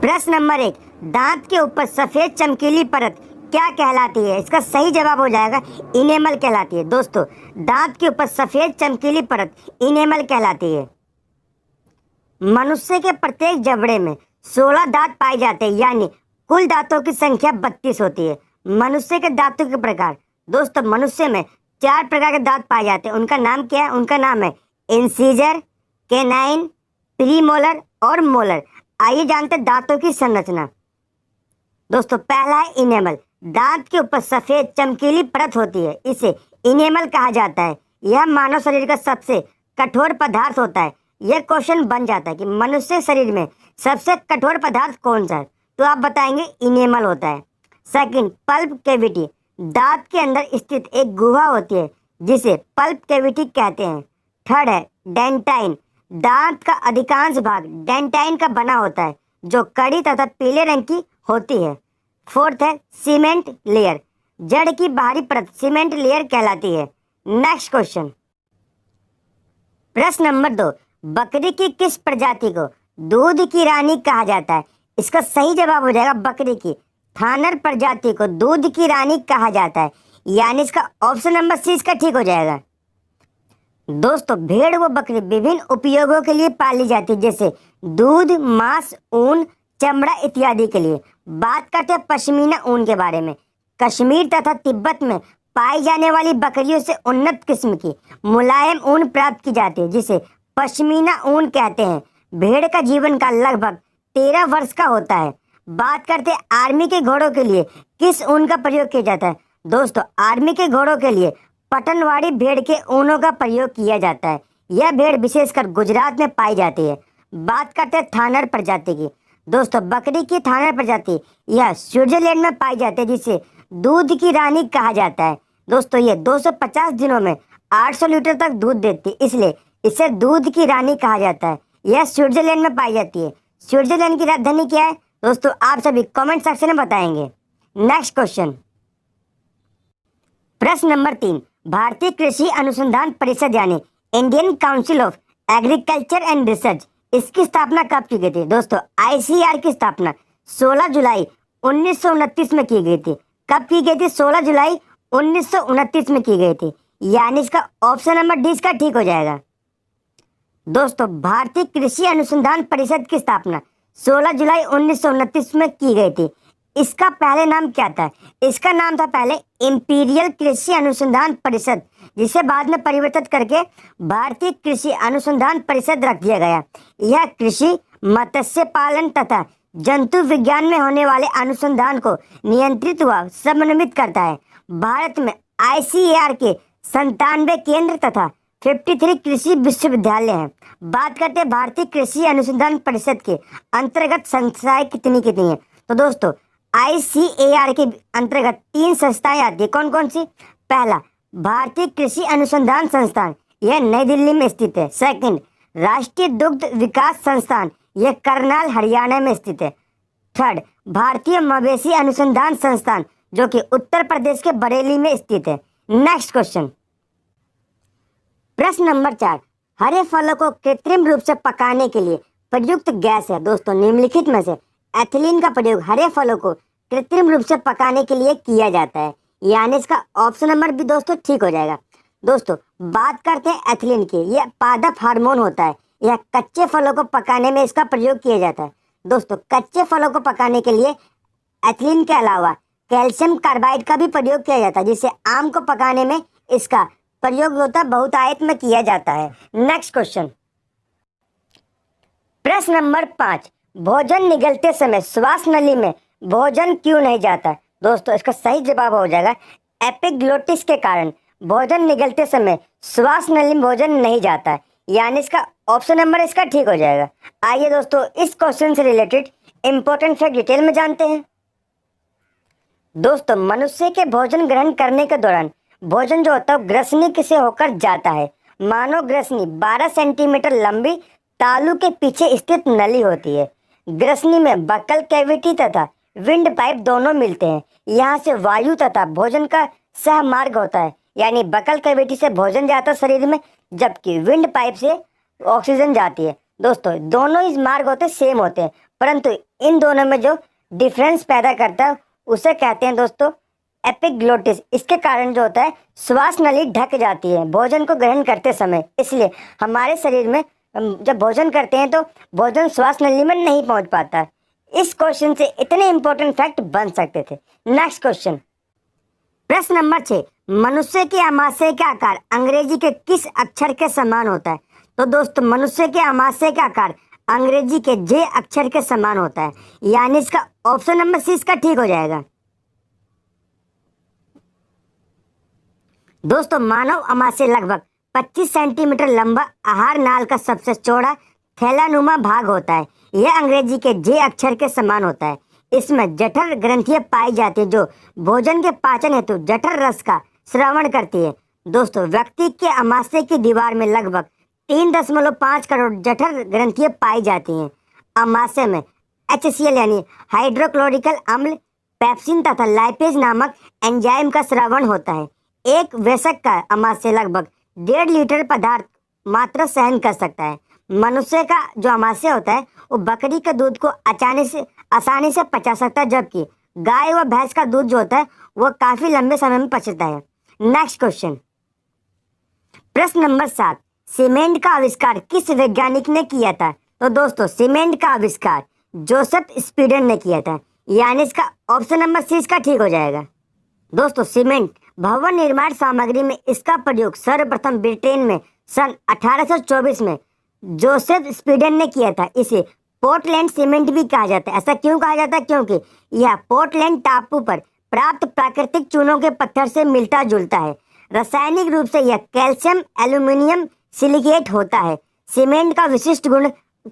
प्रश्न नंबर 1, दांत के ऊपर सफेद चमकीली परत क्या कहलाती है? इसका सही जवाब हो जाएगा इनेमल कहलाती है। दोस्तों, दांत के ऊपर सफेद चमकीली परत इनेमल कहलाती है। मनुष्य के प्रत्येक जबड़े में 16 दांत पाए जाते हैं, यानी कुल दांतों की संख्या 32 होती है। मनुष्य के दांतों के प्रकार, दोस्तों मनुष्य में 4 प्रकार के दांत पाए जाते हैं। उनका नाम क्या है? उनका नाम है इंसीजर, केनाइन, प्रीमोलर और मोलर। आइए जानते हैं दांतों की संरचना। दोस्तों, पहला है इनेमल। दांत के ऊपर सफेद चमकीली परत होती है, इसे इनेमल कहा जाता है। यह मानव शरीर का सबसे कठोर पदार्थ होता है। यह क्वेश्चन बन जाता है कि मनुष्य शरीर में सबसे कठोर पदार्थ कौन सा है, तो आप बताएंगे इनेमल होता है। Second, pulp cavity. दांत के अंदर स्थित एक गुहा होती है जिसे पल्प कैविटी कहते हैं। थर्ड है डेंटाइन। दांत का अधिकांश भाग डेंटाइन का बना होता है, जो कड़ी तथा पीले रंग की होती है। फोर्थ है सीमेंट लेयर। जड़ की बाहरी परत सीमेंट लेयर कहलाती है। नेक्स्ट क्वेश्चन, प्रश्न नंबर 2, बकरी की किस प्रजाति को दूध की रानी कहा जाता है? इसका सही जवाब हो जाएगा बकरी की थानर प्रजाति को दूध की रानी कहा जाता है, यानी इसका ऑप्शन नंबर सी इसका ठीक हो जाएगा। दोस्तों, भेड़ व बकरी विभिन्न उपयोगों के लिए पाली जाती है, जैसे दूध, मांस, ऊन, चमड़ा इत्यादि के लिए। बात करते हैं पश्मीना ऊन के बारे में। कश्मीर तथा तिब्बत में पाई जाने वाली बकरियों से उन्नत किस्म की मुलायम ऊन प्राप्त की जाती है, जिसे पश्मीना ऊन कहते हैं। भेड़ का जीवन काल लगभग 13 वर्ष का होता है। बात करते हैं आर्मी के घोड़ों के लिए किस ऊन का प्रयोग किया जाता है? दोस्तों, आर्मी के घोड़ों के लिए पटनवाड़ी भेड़ के ऊनों का प्रयोग किया जाता है। यह भेड़ विशेषकर गुजरात में पाई जाती है। बात करते हैं थानर प्रजाति की। दोस्तों, बकरी की थानर प्रजाति यह स्विट्जरलैंड में पाई जाती है, जिसे दूध की रानी कहा जाता है। दोस्तों, ये 250 दिनों में 800 लीटर तक दूध देती है, इसलिए इसे दूध की रानी कहा जाता है। यह स्विट्जरलैंड में पाई जाती है। स्विट्जरलैंड की राजधानी क्या है? दोस्तों, आप सभी कमेंट सेक्शन में बताएंगे। नेक्स्ट क्वेश्चन, प्रश्न नंबर 3, भारतीय कृषि अनुसंधान परिषद यानी Indian council of agriculture and research, इसकी स्थापना कब की गई थी? दोस्तों, आईसीएआर की स्थापना 16 जुलाई 1929 में की गई थी। कब की गई थी? 16 जुलाई 1929 में की गई थी, यानी इसका ऑप्शन नंबर डी इसका ठीक हो जाएगा। दोस्तों, भारतीय कृषि अनुसंधान परिषद की स्थापना 16 जुलाई 1929 में की गई थी। इसका पहले नाम क्या था? इसका नाम था पहले इंपीरियल कृषि अनुसंधान परिषद, जिसे बाद में परिवर्तित करके भारतीय कृषि अनुसंधान परिषद रख दिया गया। यह कृषि, मत्स्य पालन तथा जंतु विज्ञान में होने वाले अनुसंधान को नियंत्रित व समन्वित करता है। भारत में आईसीएआर के 97 केंद्र तथा 53 कृषि विश्वविद्यालय हैं। बात करते हैं भारतीय कृषि अनुसंधान परिषद के अंतर्गत संस्थाएं कितनी कितनी हैं? तो दोस्तों, आईसीएआर के अंतर्गत 3 संस्थाएं आती है। कौन कौन सी? पहला, भारतीय कृषि अनुसंधान संस्थान, यह नई दिल्ली में स्थित है। सेकंड, राष्ट्रीय दुग्ध विकास संस्थान, यह करनाल हरियाणा में स्थित है। थर्ड, भारतीय मवेशी अनुसंधान संस्थान, जो कि उत्तर प्रदेश के बरेली में स्थित है। नेक्स्ट क्वेश्चन, प्रश्न नंबर 4, हरे फलों को कृत्रिम रूप से पकाने के लिए प्रयुक्त गैस है। दोस्तों, निम्नलिखित में से एथिलीन का प्रयोग हरे फलों को कृत्रिम रूप से पकाने के लिए किया जाता है, यानी इसका ऑप्शन नंबर भी दोस्तों ठीक हो जाएगा। दोस्तों, बात करते हैं एथिलीन की। यह पादप हार्मोन होता है। यह कच्चे फलों को पकाने में इसका प्रयोग किया जाता है। दोस्तों, कच्चे फलों को पकाने के लिए एथिलीन के अलावा कैल्शियम कार्बाइड का भी प्रयोग किया जाता है, जिससे आम को पकाने में इसका प्रयोग होता है, बहुतायत में किया जाता है। नेक्स्ट क्वेश्चन, प्रश्न नंबर 5, भोजन निगलते समय श्वास नली में भोजन क्यों नहीं जाता? दोस्तों, इसका सही जवाब हो जाएगा एपिग्लोटिस के कारण भोजन निगलते समय श्वास नली में भोजन नहीं जाता है, यानी इसका ऑप्शन नंबर इसका ठीक हो जाएगा। आइए दोस्तों, इस क्वेश्चन से रिलेटेड इंपॉर्टेंट फैक्ट डिटेल में जानते हैं। दोस्तों, मनुष्य के भोजन ग्रहण करने के दौरान भोजन जो होता है ग्रसनी से होकर जाता है। मानव ग्रसनी 12 सेंटीमीटर लंबी तालू के पीछे स्थित नली होती है। ग्रसनी में बकल कैविटी तथा विंड पाइप दोनों मिलते हैं। यहाँ से वायु तथा भोजन का सहमार्ग होता है, यानी बकल कैविटी से भोजन जाता है शरीर में, जबकि विंड पाइप से ऑक्सीजन जाती है। दोस्तों दोनों ही मार्ग होते सेम होते हैं, परंतु इन दोनों में जो डिफरेंस पैदा करता है उसे कहते हैं दोस्तों एपिग्लोटिस। इसके कारण जो होता है श्वास नली ढक जाती है भोजन को ग्रहण करते समय, इसलिए हमारे शरीर में हम जब भोजन करते हैं तो भोजन श्वास नली में नहीं पहुंच पाता। इस क्वेश्चन से इतने इंपॉर्टेंट फैक्ट बन सकते थे। नेक्स्ट क्वेश्चन, प्रश्न नंबर 6, मनुष्य के आमाशय का आकार अंग्रेजी के किस अक्षर के समान होता है? तो दोस्तों मनुष्य के आमाशय का आकार अंग्रेजी के जे अक्षर के समान होता है, यानी इसका ऑप्शन नंबर सी इसका ठीक हो जाएगा। दोस्तों मानव आमाशय लगभग 25 सेंटीमीटर लंबा आहार नाल का सबसे चौड़ा थैलानुमा भाग होता है। यह अंग्रेजी के जे अक्षर के समान होता है। इसमें जठर ग्रंथियां पाई जाती है जो भोजन के पाचन हेतु जठर रस का श्रवण करती है। दोस्तों व्यक्ति के आमाशय की दीवार में लगभग 3.5 करोड़ जठर ग्रंथियां पाई जाती हैं। आमाशय में HCl यानी हाइड्रोक्लोरिकल अम्ल, पेप्सिन तथा लाइपेज नामक एंजाइम का श्रवण होता है। एक वयस्क का आमाशय लगभग 1.5 लीटर पदार्थ मात्रा सहन कर सकता है। मनुष्य का जो आमाशय होता है वो बकरी के दूध को आसानी से पचा सकता है, जबकि गाय व भैंस का दूध जो होता है वो काफी लंबे समय में पचता है। नेक्स्ट क्वेश्चन, प्रश्न नंबर 7, सीमेंट का आविष्कार किस वैज्ञानिक ने किया था? तो दोस्तों सीमेंट का आविष्कार जोसेफ स्पीडन ने किया था, यानी इसका ऑप्शन नंबर सी इसका ठीक हो जाएगा। दोस्तों सीमेंट भवन निर्माण सामग्री में इसका प्रयोग सर्वप्रथम ब्रिटेन में सन 1824 में जोसेफ स्पीडन ने किया था। इसे पोर्टलैंड सीमेंट भी कहा जाता है। ऐसा क्यों कहा जाता है? क्योंकि यह पोर्टलैंड टापू पर प्राप्त प्राकृतिक चूनों के पत्थर से मिलता जुलता है। रासायनिक रूप से यह कैल्शियम एल्यूमिनियम सिलिकेट होता है। सीमेंट का विशिष्ट गुण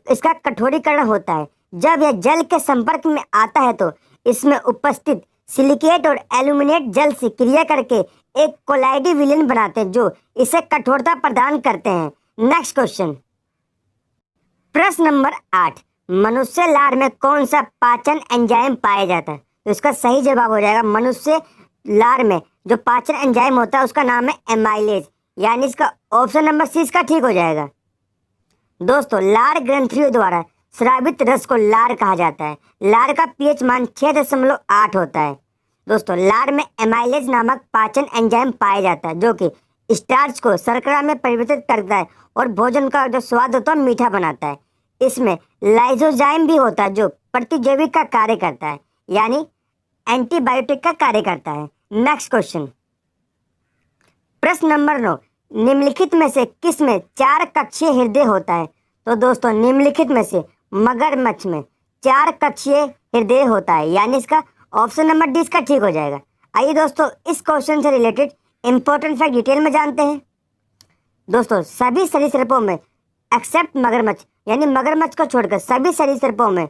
इसका कठोरीकरण होता है। जब यह जल के संपर्क में आता है तो इसमें उपस्थित सिलिकेट और एल्यूमिनेट जल से क्रिया करके एक कोलाइडी विलयन बनाते हैं जो इसे कठोरता प्रदान करते हैं। नेक्स्ट क्वेश्चन, प्रश्न नंबर 8, मनुष्य लार में कौन सा पाचन एंजाइम पाया जाता है? तो इसका सही जवाब हो जाएगा मनुष्य लार में जो पाचन एंजाइम होता है उसका नाम है एमाइलेज, यानी इसका ऑप्शन नंबर सी इसका ठीक हो जाएगा। दोस्तों लार ग्रंथियों द्वारा स्रावित रस को लार कहा जाता है। लार का पीएच मान 6.8 होता है। दोस्तों लार में एमाइलेज नामक पाचन एंजाइम पाया जाता है जो कि स्टार्च को शर्करा में परिवर्तित करता है और भोजन का जो स्वाद होता है मीठा बनाता है। इसमें लाइसोजाइम भी होता है जो प्रतिजैविक का कार्य करता है, यानी एंटीबायोटिक का कार्य करता है। नेक्स्ट क्वेश्चन, प्रश्न नंबर 9, निम्नलिखित में से किस में 4 कक्षीय हृदय होता है? तो दोस्तों निम्नलिखित में से मगरमच्छ में 4 कक्षीय हृदय होता है, यानी इसका ऑप्शन नंबर डी इसका ठीक हो जाएगा। आइए दोस्तों इस क्वेश्चन से रिलेटेड इंपॉर्टेंट फैक्ट डिटेल में जानते हैं। दोस्तों सभी सरीसृपों में एक्सेप्ट मगरमच्छ, यानी मगरमच्छ को छोड़कर सभी सरीसृपों में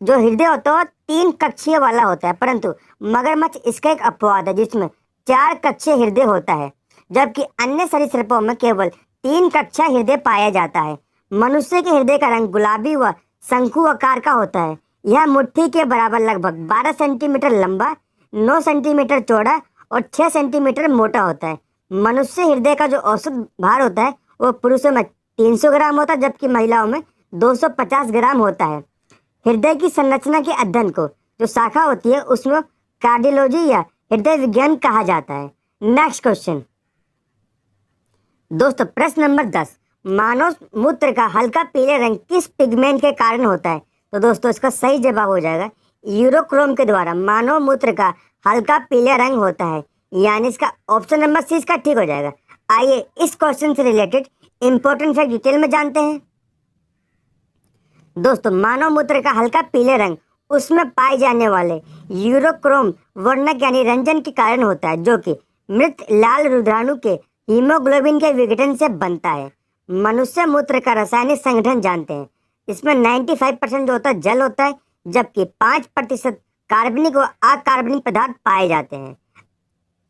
जो हृदय होता है 3 कक्षीय वाला होता है, परंतु मगरमच्छ इसका एक अपवाद है जिसमें 4 कक्षीय हृदय होता है, जबकि अन्य सरीसृपों में केवल 3 कक्षीय हृदय पाया जाता है। मनुष्य के हृदय का रंग गुलाबी व शंकु आकार का होता है। यह मुट्ठी के बराबर लगभग 12 सेंटीमीटर लंबा, 9 सेंटीमीटर चौड़ा और 6 सेंटीमीटर मोटा होता है। मनुष्य हृदय का जो औसत भार होता है वो पुरुषों में 300 ग्राम होता है, जबकि महिलाओं में 250 ग्राम होता है। हृदय की संरचना के अध्ययन को जो शाखा होती है उसमें कार्डियोलॉजी या हृदय विज्ञान कहा जाता है। नेक्स्ट क्वेश्चन, दोस्तों प्रश्न नंबर 10, मानव मूत्र का हल्का पीले रंग किस पिगमेंट के कारण होता है? तो दोस्तों इसका सही जवाब हो जाएगा यूरोक्रोम के द्वारा मानव मूत्र का हल्का पीले रंग होता है, यानी इसका ऑप्शन नंबर सी इसका ठीक हो जाएगा। आइए इस क्वेश्चन से रिलेटेड इंपॉर्टेंट फैक्ट डिटेल में जानते हैं। दोस्तों मानव मूत्र का हल्का पीले रंग उसमें पाए जाने वाले यूरोक्रोम वर्णक यानी रंजन के कारण होता है, जो कि मृत लाल रुद्राणु के हीमोग्लोबिन के विघटन से बनता है। मनुष्य मूत्र का रासायनिक संगठन जानते हैं। इसमें 95% जो होता है जल होता है, जबकि 5% कार्बनिक व अकार्बनिक पदार्थ पाए जाते हैं।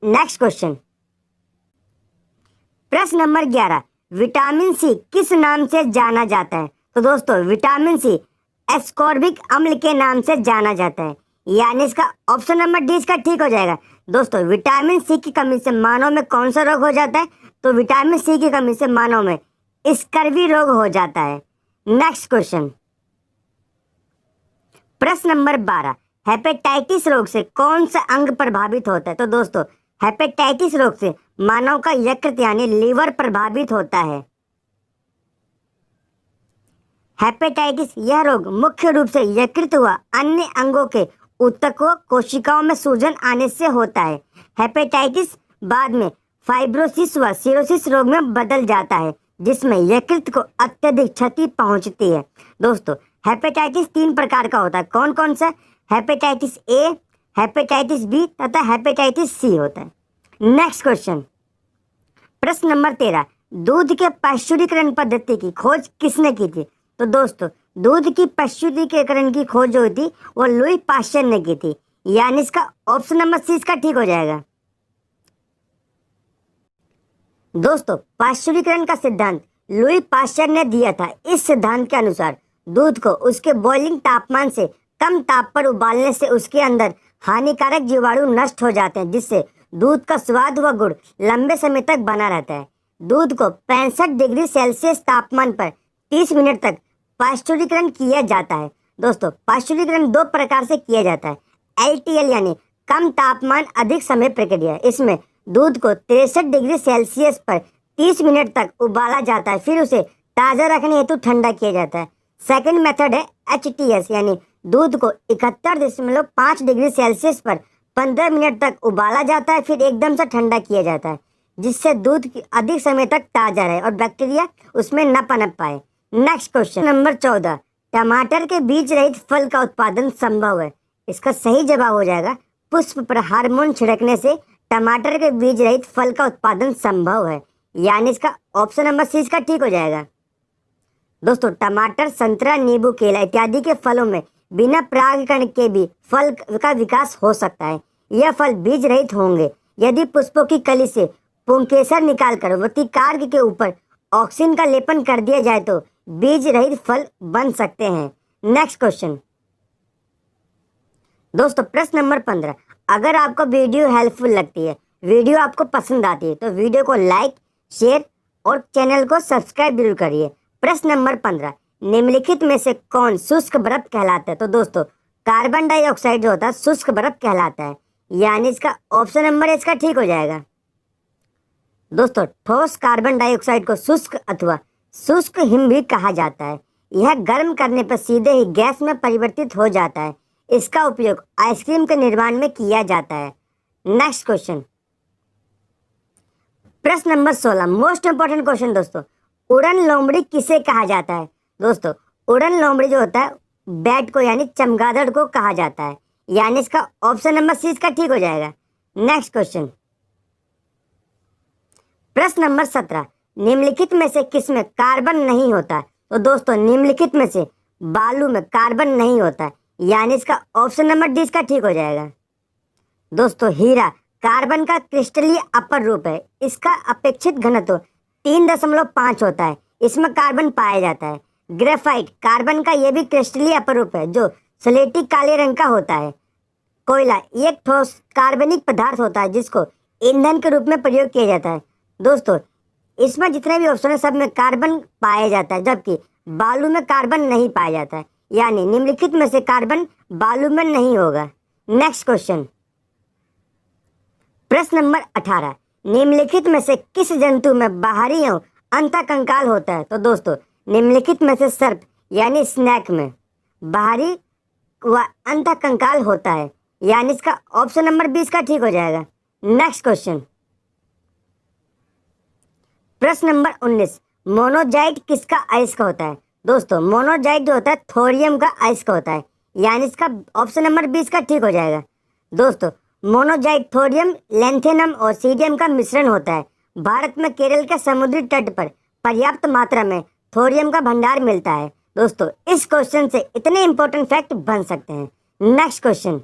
नेक्स्ट क्वेश्चन, प्रश्न नंबर 11, विटामिन सी किस नाम से जाना जाता है? तो दोस्तों विटामिन सी एस्कॉर्बिक अम्ल के नाम से जाना जाता है, यानी इसका ऑप्शन नंबर डी इसका ठीक हो जाएगा। दोस्तों विटामिन सी की कमी से मानव में कौन सा रोग हो जाता है? तो विटामिन सी की कमी से मानव में स्कर्वी रोग हो जाता है। नेक्स्ट क्वेश्चन, प्रश्न नंबर 12, हेपेटाइटिस रोग से कौन सा अंग प्रभावित होता है? तो दोस्तों हेपेटाइटिस रोग से मानव का यकृत यानी लीवर प्रभावित होता है। हेपेटाइटिस यह रोग मुख्य रूप से यकृत व अन्य अंगों के ऊतकों कोशिकाओं में सूजन आने से होता है। हेपेटाइटिस बाद में फाइब्रोसिस व सिरोसिस रोग में बदल जाता है, जिसमें यकृत को अत्यधिक क्षति पहुंचती है। दोस्तों हेपेटाइटिस 3 प्रकार का होता है। कौन कौन सा? हेपेटाइटिस ए, हेपेटाइटिस बी तथा हेपेटाइटिस सी होता है। नेक्स्ट क्वेश्चन, प्रश्न नंबर 13, दूध के पाश्चुरीकरण पद्धति की खोज किसने की थी? तो दोस्तों दूध की पाश्चुरीकरण की खोज जो थी वो लुई पाश्चर ने की थी, यानी इसका ऑप्शन नंबर सी इसका ठीक हो जाएगा। दोस्तों पाश्चुरीकरण का सिद्धांत लुई पाश्चर ने दिया था। इस सिद्धांत के अनुसार दूध को उसके बॉइलिंग तापमान से कम ताप पर उबालने से उसके अंदर हानिकारक जीवाणु नष्ट हो जाते हैं, जिससे दूध का स्वाद व गुण लंबे समय तक बना रहता है। दूध को 65 डिग्री सेल्सियस तापमान पर 30 मिनट तक पाश्चुरीकरण किया जाता है। दोस्तों पाश्चुरीकरण 2 प्रकार से किया जाता है। LTL यानी कम तापमान अधिक समय प्रक्रिया। इसमें दूध को 63 डिग्री सेल्सियस पर 30 मिनट तक उबाला जाता है, फिर उसे ताज़ा रखने हेतु ठंडा किया जाता है। सेकंड मेथड है HTS यानी दूध को 71.5 डिग्री सेल्सियस पर 15 मिनट तक उबाला जाता है, फिर एकदम से ठंडा किया जाता है, जिससे दूध अधिक समय तक ताज़ा रहे और बैक्टीरिया उसमें न पनप पाए। नेक्स्ट क्वेश्चन नंबर 14, टमाटर के बीज रहित फल का उत्पादन संभव है? इसका सही जवाब हो जाएगा पुष्प पर हार्मोन छिड़कने से टमाटर के बीज रहित फल का उत्पादन संभव है, यानी इसका ऑप्शन नंबर सी इसका ठीक हो जाएगा। दोस्तों टमाटर, संतरा, नींबू, केला इत्यादि के फलों में बिना परागकण के भी फल का विकास हो सकता है। यह फल बीज रहित होंगे यदि पुष्पों की कली से पुंकेसर निकालकर वर्तिकार्क के ऊपर ऑक्सीजन का लेपन कर दिया जाए तो बीज रहित फल बन सकते हैं। नेक्स्ट क्वेश्चन, दोस्तों प्रश्न नंबर 15, अगर आपको वीडियो हेल्पफुल लगती है, वीडियो आपको पसंद आती है, तो वीडियो को लाइक, शेयर और चैनल को सब्सक्राइब जरूर करिए। प्रश्न नंबर 15, निम्नलिखित में से कौन शुष्क बर्फ कहलाता है? तो दोस्तों कार्बन डाइऑक्साइड जो होता है शुष्क बर्फ कहलाता है, यानी इसका ऑप्शन नंबर इसका ठीक हो जाएगा। दोस्तों ठोस कार्बन डाइऑक्साइड को शुष्क अथवा शुष्क हिम भी कहा जाता है। यह गर्म करने पर सीधे ही गैस में परिवर्तित हो जाता है। इसका उपयोग आइसक्रीम के निर्माण में किया जाता है। नेक्स्ट क्वेश्चन, प्रश्न नंबर 16, मोस्ट इंपोर्टेंट क्वेश्चन दोस्तों, उड़न लोमड़ी किसे कहा जाता है? दोस्तों उड़न लोमड़ी जो होता है बैट को यानी चमगादड़ को कहा जाता है, यानी इसका ऑप्शन नंबर सी इसका ठीक हो जाएगा। नेक्स्ट क्वेश्चन, प्रश्न नंबर 17, निम्नलिखित में से किसमें कार्बन नहीं होता? तो दोस्तों निम्नलिखित में से बालू में कार्बन नहीं होता, यानी इसका ऑप्शन नंबर डी इसका ठीक हो जाएगा। दोस्तों हीरा कार्बन का क्रिस्टलीय अपर रूप है। इसका अपेक्षित घनत्व 3.5 होता है। इसमें कार्बन पाया जाता है। ग्रेफाइट कार्बन का यह भी क्रिस्टलीय अपर रूप है जो स्लेटी काले रंग का होता है। कोयला एक ठोस कार्बनिक पदार्थ होता है जिसको ईंधन के रूप में प्रयोग किया जाता है। दोस्तों इसमें जितने भी ऑप्शन है सब में कार्बन पाया जाता है, जबकि बालू में कार्बन नहीं पाया जाता है, यानी निम्नलिखित में से कार्बन बालू में नहीं होगा। नेक्स्ट क्वेश्चन, प्रश्न नंबर 18, निम्नलिखित में से किस जंतु में बाहरी एवं अंतःकंकाल होता है? तो दोस्तों निम्नलिखित में से सर्प यानी स्नेक में बाहरी व अंतःकंकाल होता है, यानी इसका ऑप्शन नंबर 20 का ठीक हो जाएगा। नेक्स्ट क्वेश्चन, प्रश्न नंबर 19, मोनोजाइट किसका अयस्क होता है? दोस्तों मोनोजाइट जो होता है थोरियम का अयस्क होता है, यानी इसका ऑप्शन नंबर 20 का ठीक हो जाएगा। दोस्तों मोनोजाइट थोरियम, लैंथेनम और सीडियम का मिश्रण होता है। भारत में केरल के समुद्री तट पर पर्याप्त मात्रा में थोरियम का भंडार मिलता है। दोस्तों इस क्वेश्चन से इतने इंपॉर्टेंट फैक्ट बन सकते हैं। नेक्स्ट क्वेश्चन,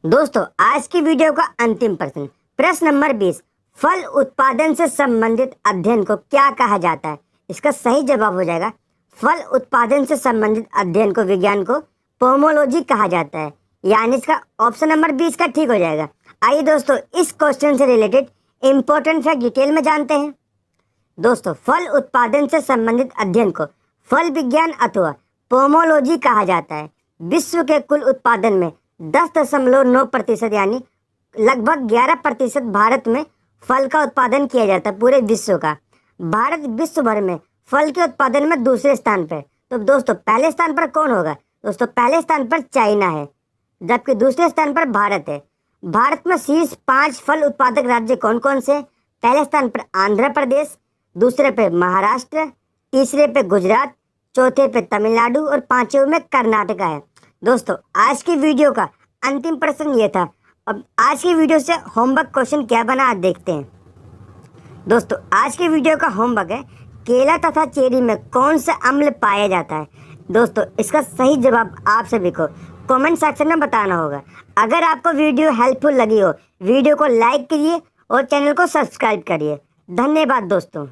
दोस्तों आज की वीडियो का अंतिम प्रश्न, प्रश्न नंबर 20, फल उत्पादन से संबंधित अध्ययन को क्या कहा जाता है? इसका सही जवाब हो जाएगा फल उत्पादन से संबंधित अध्ययन को विज्ञान को पोमोलॉजी कहा जाता है, यानी इसका ऑप्शन नंबर 20 का ठीक हो जाएगा। आइए दोस्तों इस क्वेश्चन से रिलेटेड इम्पोर्टेंट फैक्ट डिटेल में जानते हैं। दोस्तों, फल उत्पादन से संबंधित अध्ययन को फल विज्ञान अथवा पोमोलॉजी कहा जाता है। विश्व के कुल उत्पादन में 10.9% यानी लगभग 11% भारत में फल का उत्पादन किया जाता है, पूरे विश्व का। भारत विश्व भर में फल के उत्पादन में दूसरे स्थान पर। तो दोस्तों, पहले स्थान पर कौन होगा? दोस्तों, पहले स्थान पर चाइना है, जबकि दूसरे स्थान पर भारत है। भारत में शीर्ष 5 फल उत्पादक राज्य कौन कौन से? पहले स्थान पर आंध्र प्रदेश, दूसरे पे महाराष्ट्र, तीसरे पे गुजरात, चौथे पे तमिलनाडु और पांचवें में कर्नाटका है। दोस्तों, आज की वीडियो का अंतिम प्रश्न ये था। अब आज की वीडियो से होमवर्क क्वेश्चन क्या बना, आज देखते हैं। दोस्तों, आज की वीडियो का होमवर्क है, केला तथा चेरी में कौन सा अम्ल पाया जाता है? दोस्तों, इसका सही जवाब आप सभी को कमेंट सेक्शन में बताना होगा। अगर आपको वीडियो हेल्पफुल लगी हो, वीडियो को लाइक करिए और चैनल को सब्सक्राइब करिए। धन्यवाद दोस्तों।